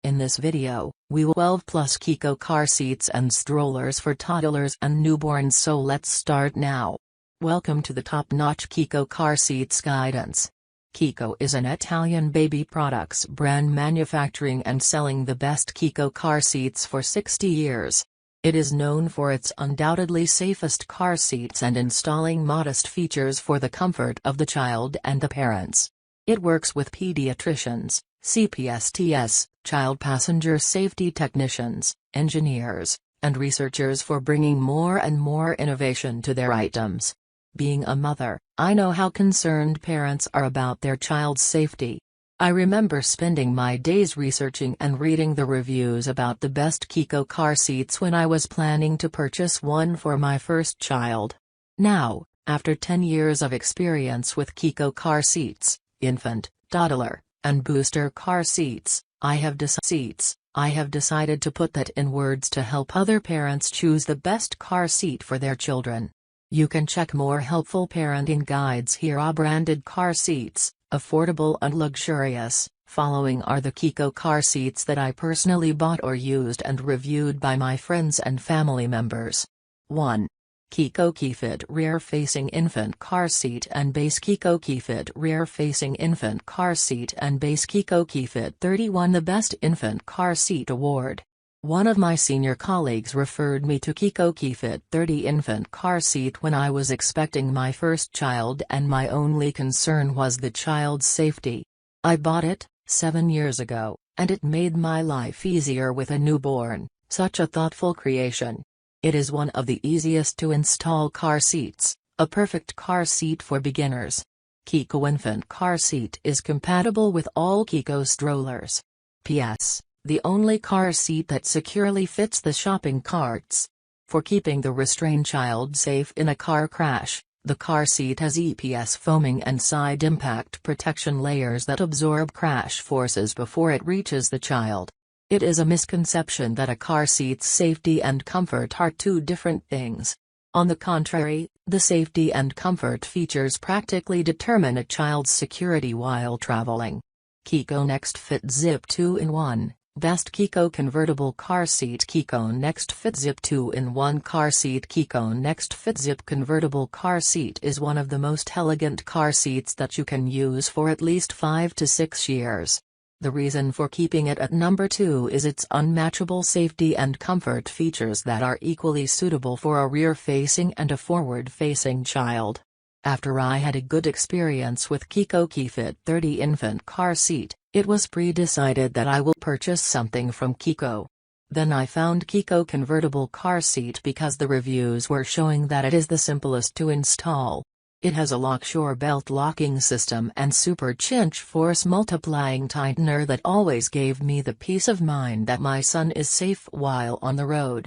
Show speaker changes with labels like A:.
A: In this video, we will 12 plus Chicco car seats and strollers for toddlers and newborns, so let's start now. Welcome to the Top-notch Chicco car seats guidance. Chicco is an Italian baby products brand manufacturing and selling the best Chicco car seats for 60 years. It is known for its undoubtedly safest car seats and installing modest features for the comfort of the child and the parents. It works with pediatricians, CPSTs, child passenger safety technicians, engineers, and researchers for bringing more and more innovation to their items. Being a mother, I know how concerned parents are about their child's safety. I remember spending my days researching and reading the reviews about the best Chicco car seats when I was planning to purchase one for my first child. Now, after 10 years of experience with Chicco car seats, infant, toddler, and booster car seats, I have decided to put that in words to help other parents choose the best car seat for their children. You can check more helpful parenting guides here. Branded car seats, affordable and luxurious. Following are the Chicco car seats that I personally bought or used and reviewed by my friends and family members. 1. Chicco KeyFit rear-facing infant car seat and base. Chicco KeyFit rear-facing infant car seat and base. Chicco KeyFit 30 won the Best Infant Car Seat Award. One of my senior colleagues referred me to Chicco KeyFit 30 infant car seat when I was expecting my first child, and my only concern was the child's safety. I bought it 7 years ago, and it made my life easier with a newborn. Such a thoughtful creation. It is one of the easiest to install car seats, a perfect car seat for beginners. Chicco infant car seat is compatible with all Chicco strollers. P.S. The only car seat that securely fits the shopping carts. For keeping the restrained child safe in a car crash, the car seat has EPS foaming and side impact protection layers that absorb crash forces before it reaches the child. It is a misconception that a car seat's safety and comfort are two different things. On the contrary, the safety and comfort features practically determine a child's security while traveling. Chicco Next Fit Zip 2-in-1. Best Chicco convertible car seat. Chicco Next Fit Zip 2-in-1 car seat. Chicco Next Fit Zip convertible car seat is one of the most elegant car seats that you can use for at least 5 to 6 years. The reason for keeping it at number 2 is its unmatchable safety and comfort features that are equally suitable for a rear-facing and a forward-facing child. After I had a good experience with Chicco KeyFit 30 infant car seat, it was pre-decided that I will purchase something from Chicco. Then I found Chicco convertible car seat because the reviews were showing that it is the simplest to install. It has a Lock-Sure belt locking system and super cinch force multiplying tightener that always gave me the peace of mind that my son is safe while on the road.